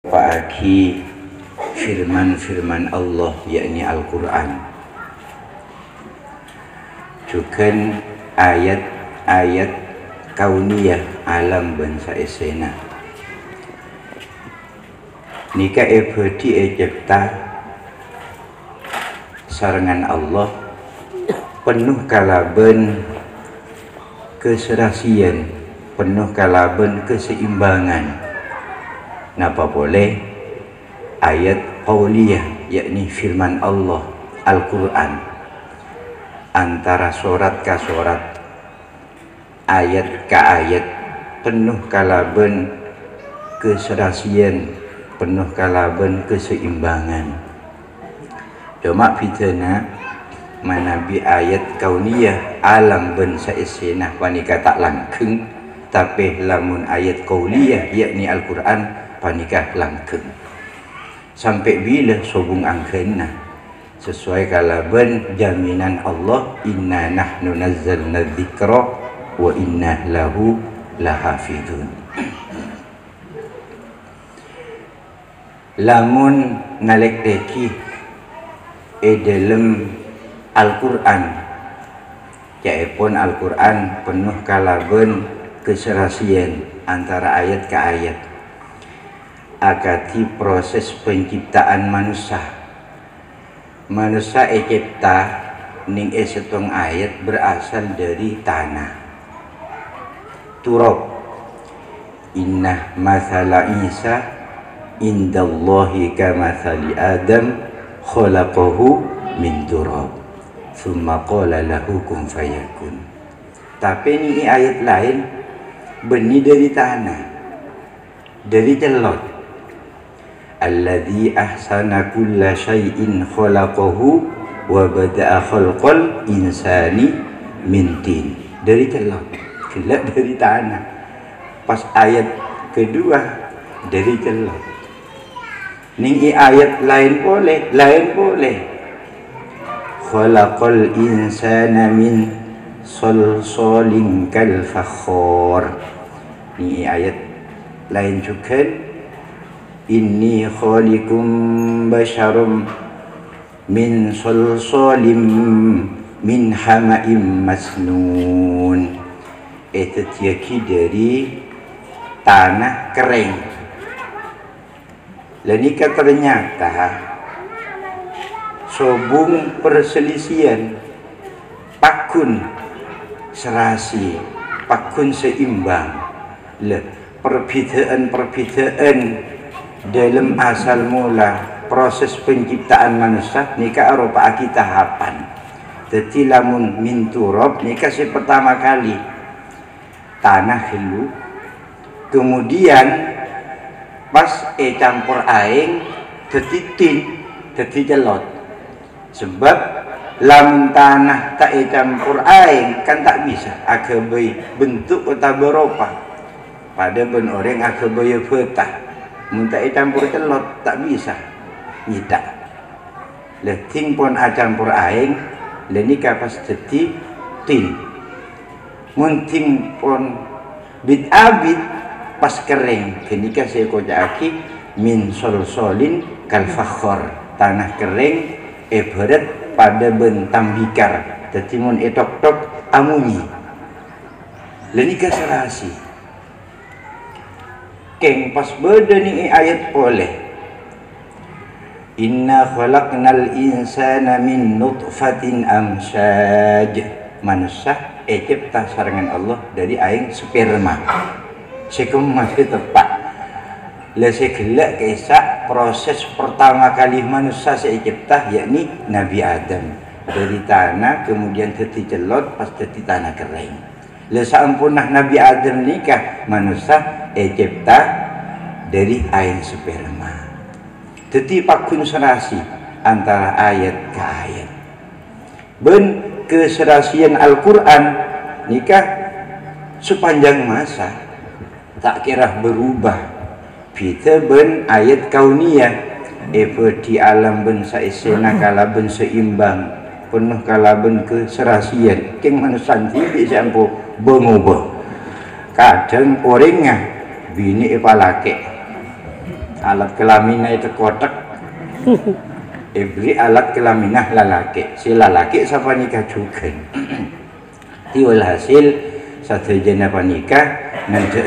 Faaki firman-firman Allah yakni Al-Quran, juga ayat-ayat kauniyah alam bangsa esena nika ebedi ejepta sarangan Allah penuh kalaben keserasian, penuh kalaben keseimbangan. Napa boleh ayat qauliyah yakni firman Allah Al-Quran, antara surat ke surat, ayat ke ayat, penuh kalaben keserasian, penuh kalaben keseimbangan. Cuma fitna manabi ayat kauniyah alam bangsa esenah panika tak langkeng, tapi lamun ayat qauliyah yakni Al-Quran panikah langkeng. Sampai bila sobung angkena sesuai kalaban jaminan Allah, inna nahnu nazzalna dzikra wa inna lahu lahafidun. Lamun ngalek-leki dalam Al-Quran, jaipun Al-Quran penuh kalaban keserasian antara ayat ke ayat, akati proses penciptaan manusia. Manusia ecipta ning esetong ayat berasal dari tanah. Turab. Inna mathala Isa indallahi kamathali Adam khalaqahu min turab thumma qala lahu kun fayakun. Tapi ini ayat lain benih dari tanah, dari celot. Alladzi ahsana kulla syai'in khalaqahu wa bada'a khalqal insani min tin. Dari celot, gelap dari tanah. Pas ayat kedua dari celot. Ning ayat lain boleh. Khalaqal insana min salsalin kal fakhar. Ini ayat lain juga. Inni khaliqum basyarum min salsalim min hama'im masnun. Itu tiaki dari tanah kering. Lanika ternyata sobung perselisian, pakun serasi, pakun seimbang. Perbedaan dalam asal mula proses penciptaan manusia nika arupa aki tahapan. Jadi lamun min turab nika si pertama kali tanah dulu, kemudian pas campur aing jadi tin, jadi celot. Sebab lamun tanah tak campur aing kan tak bisa akabai bentuk atau berupa pada ben orang akabai fetah. Minta campur celot tak bisa nyitak. Leting pun campur aing leni kapas jadi tin. Munting pun bid-abid pas kering kenika saya kocaki min solsolin kal fakhor, tanah kering ibarat pada bentam bikar. Jadi mun etok-tok amunyi. Lenika serasi. Keng pas beda ni ayat boleh. Inna khalaqnal insana min nutfatin amsyaj. Manusia cipta sarangan Allah dari aing sperma. Sekum masih tepat. Lese gelak kisah proses pertama kali manusia saya cipta yakni Nabi Adam. Dari tanah kemudian jadi celot pas jadi tanah kering. Lesa ampunah Nabi Adam nikah manusia cipta dari air sperma. Jadi pakun serasi antara ayat ke ayat. Ben keserasian Al-Quran nikah sepanjang masa tak kira berubah. Kita ben ayat kauniyah di alam bangsa esena kalaben seimbang, penuh kalaben keserasian. Keng manusia tidak sampo mengubah. Kadang orangnya bini ipalake alat kelaminnya itu kotak. Beri alat kelaminah lalaki. Si lalaki siapa nikah juga. Tiwal hasil sadayana panikah nanti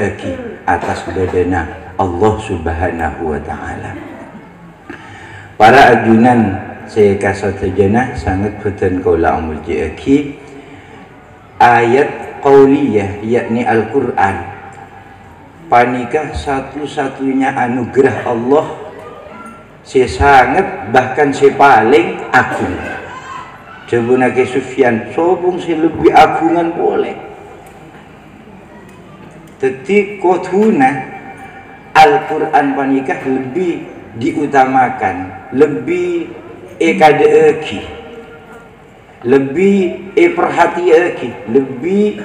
atas badana Allah Subhanahu wa taala. Para ajunan saya kasadayana sangat boten kula amulji ayat qauliyah yakni Al-Qur'an. Panikah satu-satunya anugerah Allah si sangat bahkan si paling agung. Coba nake Sufyan sobong si lebih agungan boleh. Tetapi kotuna Al-Quran panikah lebih diutamakan, lebih kadeeki, lebih perhatieki, lebih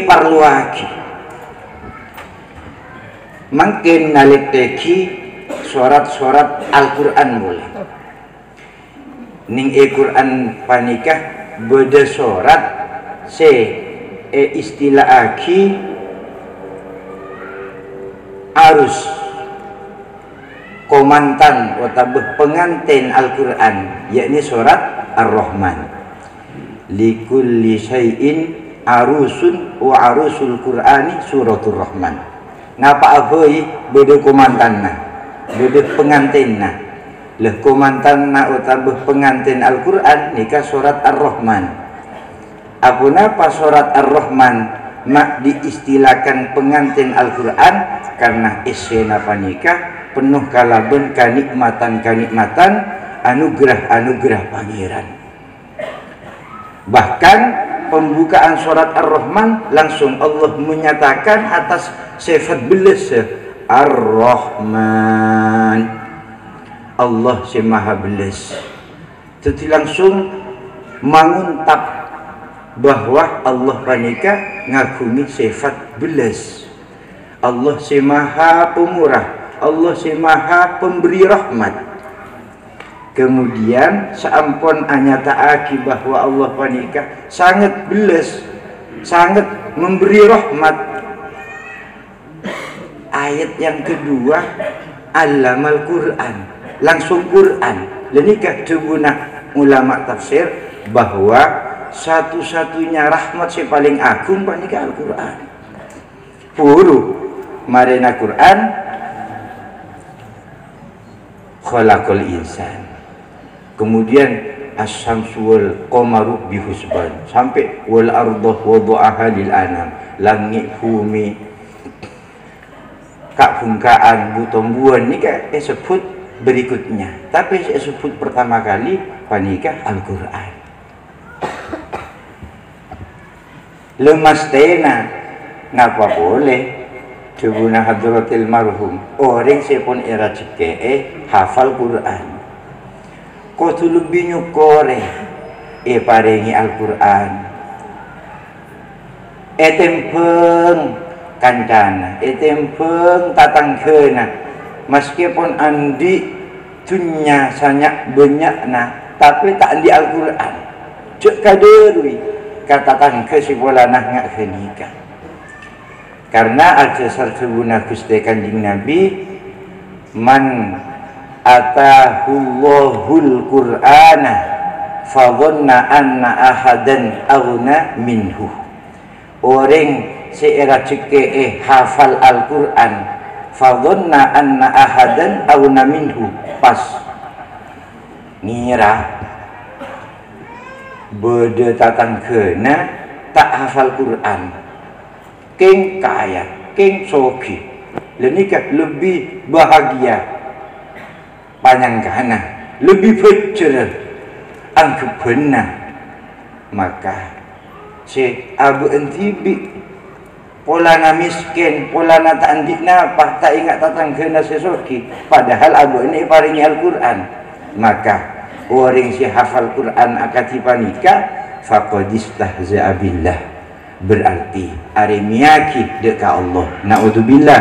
parluaki. Mungkin naliteki surat-surat Al-Quran boleh. Ning Quran panikah beda surat se istilah aki arus komandan atau pengantin Al-Quran yakni surat Ar-Rahman. Likulli syai'in arusun wa arusul Qur'ani suratul Rahman. Ngapa aboi beda komandanna, beda pengantinna. Leh komandanna atau pengantin Al-Quran nikah surat Ar-Rahman. Apa surat Ar-Rahman mak diistilahkan pengantin Al-Quran karena isena panikah penuh kalaben kanikmatan anugerah pangeran. Bahkan pembukaan surat Ar-Rahman langsung Allah menyatakan atas sifat belas Ar-Rahman, Allah si maha belas. Jadi langsung menguntap bahwa Allah panika ngagumi sifat belas. Allah si maha pemurah, Allah si maha pemberi rahmat. Kemudian seampun anyataaki bahwa Allah panika sangat belas, sangat memberi rahmat. Ayat yang kedua Allamal Quran, langsung Quran. Lenikah tubuna ulama tafsir bahwa satu-satunya rahmat si paling agung panika Al-Quran. Puru marina Quran khalaqal insan. Kemudian as-syamsu wal qamaru bihusban sampai wal ardah wada'aha lil anam. Langit bumi kak bungkaan butombuan ni kan sebut berikutnya, tapi saya sebut pertama kali panikah Al-Quran. Lemas tena ngapa boleh cubuna hadratil marhum orang sepon era cike hafal Quran. Kau tu lebih nyukore parengi Al-Quran. Tempeng kancana, tempeng tatang kena. Meskipun andi dunya sanyak banyak tapi tak andi Al-Quran. Cuk kaderui kata tangke si bola ngak kenikah. Karena ada sarjuna Gusti Kanjeng Nabi man atahullahul Qur'ana fadhanna anna ahadan aghna minhu. Orang seera ceke hafal Al-Quran fadhanna anna ahadan aghna minhu, pas ngira beda tatang kena tak hafal Quran keng kaya keng soki lenikah lebih bahagia panjangkana lebih becer anggap benar. Maka si abu entibi polana miskin polana tak andik napa tak ingat tatang kena sesoki padahal abu ini paringi Al-Quran. Maka orang si hafal Quran akati panika faqadistahza'a billah, berarti aremiyaki deka Allah. Naudzubillah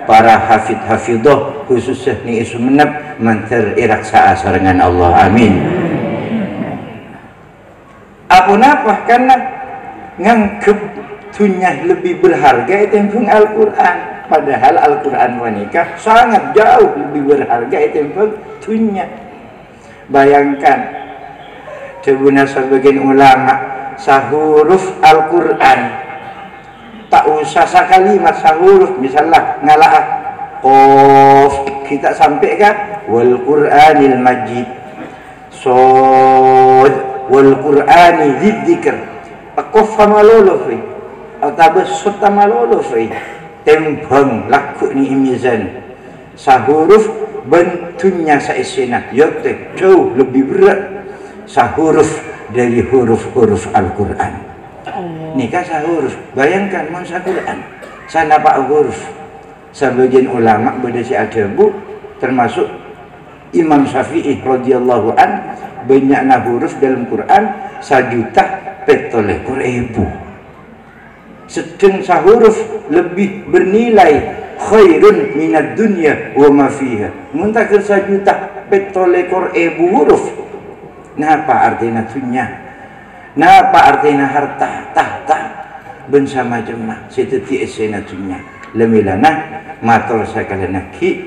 para hafidh-hafidhah khususnya ni isu menap manter iraksa sarangan Allah. Amin. Apa karena ngangkep dunia lebih berharga itu Al-Quran. Padahal Al-Quran wanita sangat jauh lebih berharga timbang dunia. Bayangkan, coba sebagian ulama sahuruf Al-Quran tak usah sekalimat sahuruf, misalnya ngalah qaf kita sampaikan wal Qur'anil Majid, sod wal Qur'ani dzidzikr, qaf sama lolofi atau sod sama lolofi tembang laku ni imizan sahuruf bentuknya saisina yote jauh lebih berat sahuruf dari huruf-huruf Al-Quran. Nikah sahuruf, bayangkan masa Quran sana pak huruf. Sebagian ulama berdasi adabu termasuk Imam Syafi'i radhiyallahu an banyaknya huruf dalam Quran 1.000.000. Sedang sahuruf lebih bernilai khairun minad dunya wa ma fiha. Muntakir 1.000.000 huruf. Napa artinya dunya? Napa artinya harta tahta? Bersama jemaah seteti esena dunya. Lemilana matur sakalian ki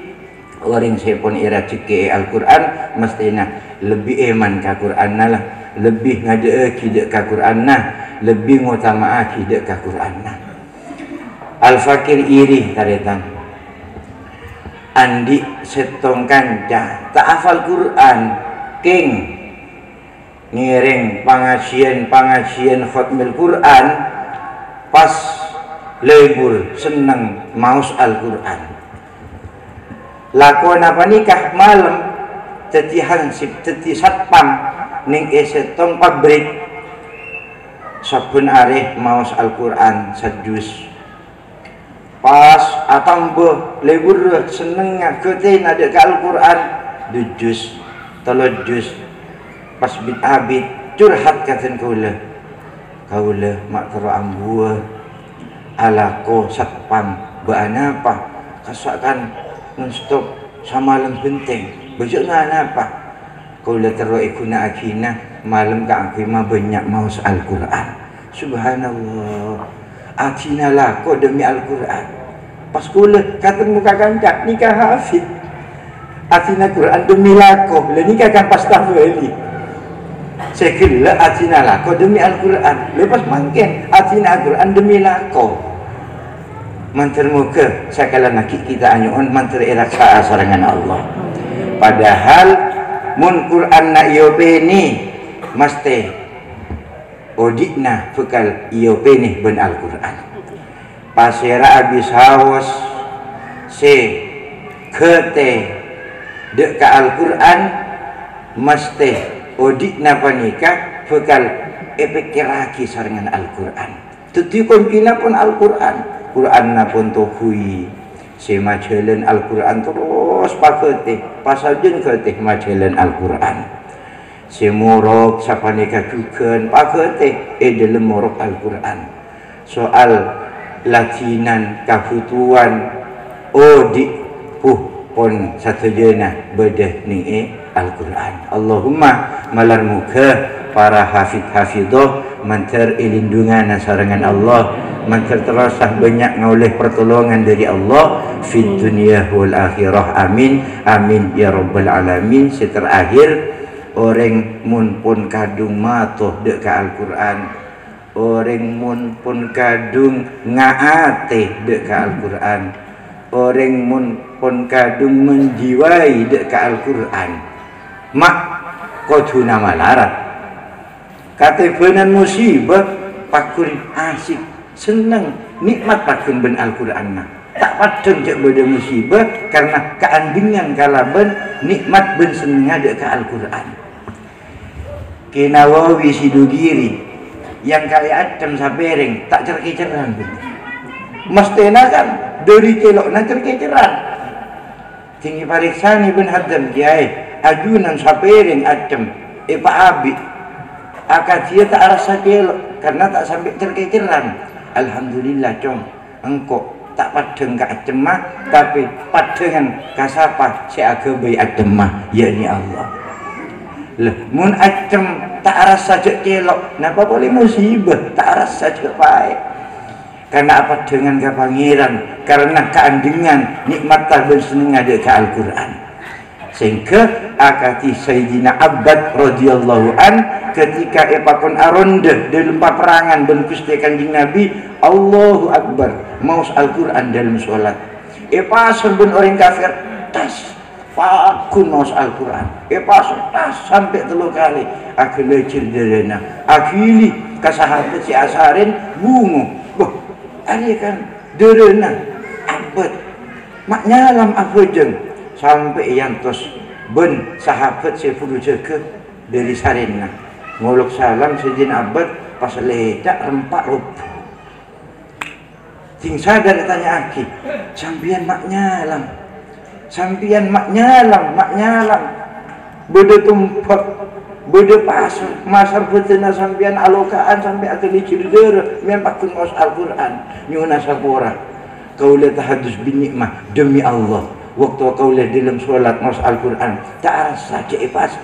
orang saya pun ira ceke Al-Quran mestinya lebih eman ke Quran lah, lebih ngade kidak ke Quran nah, lebih ngutama kidak ke Quran nah. Al-Fakir iri taretan andi setong kanca tak hafal Quran king ngiring pengajian khutmil Quran pas lebur seneng maus Al-Quran lakon apa nikah malam teti hansip teti satpam ning esetong pabrik sabun areh maus Al-Quran sajus pas atambo lebur senengnya kete nade ke Al-Quran dujus telojus pas bit abid curhat katen kaula mak tero ambua alako satpam baana apa kasakan non-stop sama malam penting baju apa kau lihat terus ikuna akhina malam ke akhirnya banyak maus Al-Quran subhanallah akhina lah kau demi Al-Quran pas kuliah kata muka kancak nikah hafid akhina Quran demi lako lah nikah kan pas tahwili saya kira akhina lah kau demi Al-Quran lepas mungkin akhina Al-Quran demi lako mantar muka sakala nakik kita anyuun mantar iraksa sarangan Allah padahal mun Quran na iope ni mesti odikna bekal iope ni ben Al-Quran pasera abis hawas se kete dek ka Al-Quran mesti odikna panika bekal epekiraki sarangan Al-Quran tuti kina pun Al-Quran Quran na pun tohui si majalan Al-Quran terus paketih pasajun ketih majalan Al-Quran si murok sapanika jugan paketih dalam murok Al-Quran soal latinan kabutuan di pun satu jena bedah ni Al-Quran Allahumma malar muka para hafid-hafidah mantar ilindungan sarangan Allah mantar terasah banyak ngoleh pertolongan dari Allah fid dunia wal akhirah amin amin ya rabbal alamin. Terakhir orang mun pun kadung matoh dek ke Al-Quran orang mun pun kadung ngaate dek ke Al-Quran orang mun pun kadung menjiwai dek ke Al-Quran mak koduna malarat kata benan musibah pakun asik senang nikmat pakun ben Al-Quran tak padang cek beda musibah karena keandingan kalaban nikmat ben senang ada ke Al-Quran. Kinawawi Sidugiri yang kaya acem sapereng tak cerki-ceran mestena kan dari celok na cerki-ceran tinggi pariksani ben Haddam kiai ajunan sapereng acem pak abi akad dia tak rasa celok karena tak sampai cerki-ceran. Alhamdulillah cong engkau tak padeng ke acemah tapi padengan kasapa si agabai acemah yakni Allah lah mun acem tak rasa cek celok napa boleh musibah tak rasa cek baik Karena apa? Dengan ke pangeran, karena keandingan nikmat dan seneng ada ke Al-Quran. Sehingga akati Sayyidina Abbad radhiyallahu an ketika epakon aronde dalam peperangan ben Gusti Kanjeng Nabi, Allahu Akbar, maus Al-Quran dalam sholat. Epason ben orang kafir tas pakun maus Al-Quran. Epason tas sampai 3 kali. Aku lecir derena. Akhili ke sahabat si Asarin bungu. Ini kan derena abad mak nyalam afujeng sampai yang tos ben sahabat saya perlu jaga dari sarena ngolok salam sejin abad pas ledak rempak rup ting sadar tanya aki sampian mak nyalam beda tumpak beda pasar masar betena sampian alokaan sampai akan dicerdera mian pakun maus Al-Quran nyuna sapora kaulah tahadus bin nikmah demi Allah waktu kaulah dalam sholat maus Al-Quran tak rasa ceipas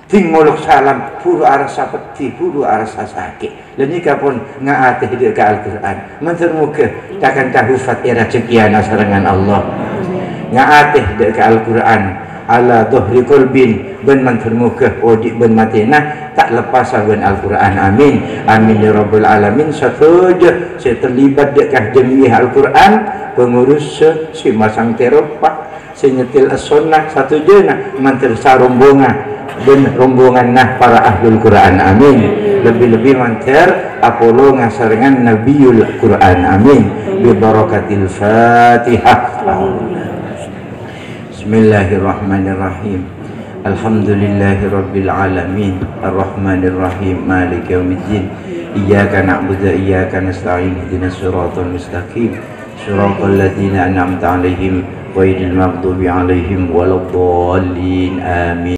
ting ngolok salam puru arasa peti puru arasa sakit dan jika pun ngaatih dia ke Al-Quran mentermuka takkan tahufat era cekian asarangan Allah ngaatih dia ke Al-Quran ala dhuhri qalbin ben mantermuka odik ben matina tak lepas ben Al-Quran. Amin amin ya rabbal alamin. Satu je saya terlibat dekat jemiah Al-Quran pengurus si masang teropak si nyetil as-sunnah satu je nah manter sarombongan ben rombongan nah para ahlul Quran. Amin. Lebih-lebih manter Apollo ngasarengan Nabiul Quran. Amin bi barakatil Fatihah. Bismillahirrahmanirrahim. Alhamdulillahi rabbil alamin. Ar-Rahmanir-Rahim. Maliki yaumiddin. Iyyaka na'budu wa iyyaka nasta'in. Ihdinas siratal mustaqim. Siratal ladzina an'amta 'alaihim ghairil maghdubi 'alaihim waladdallin. Amin.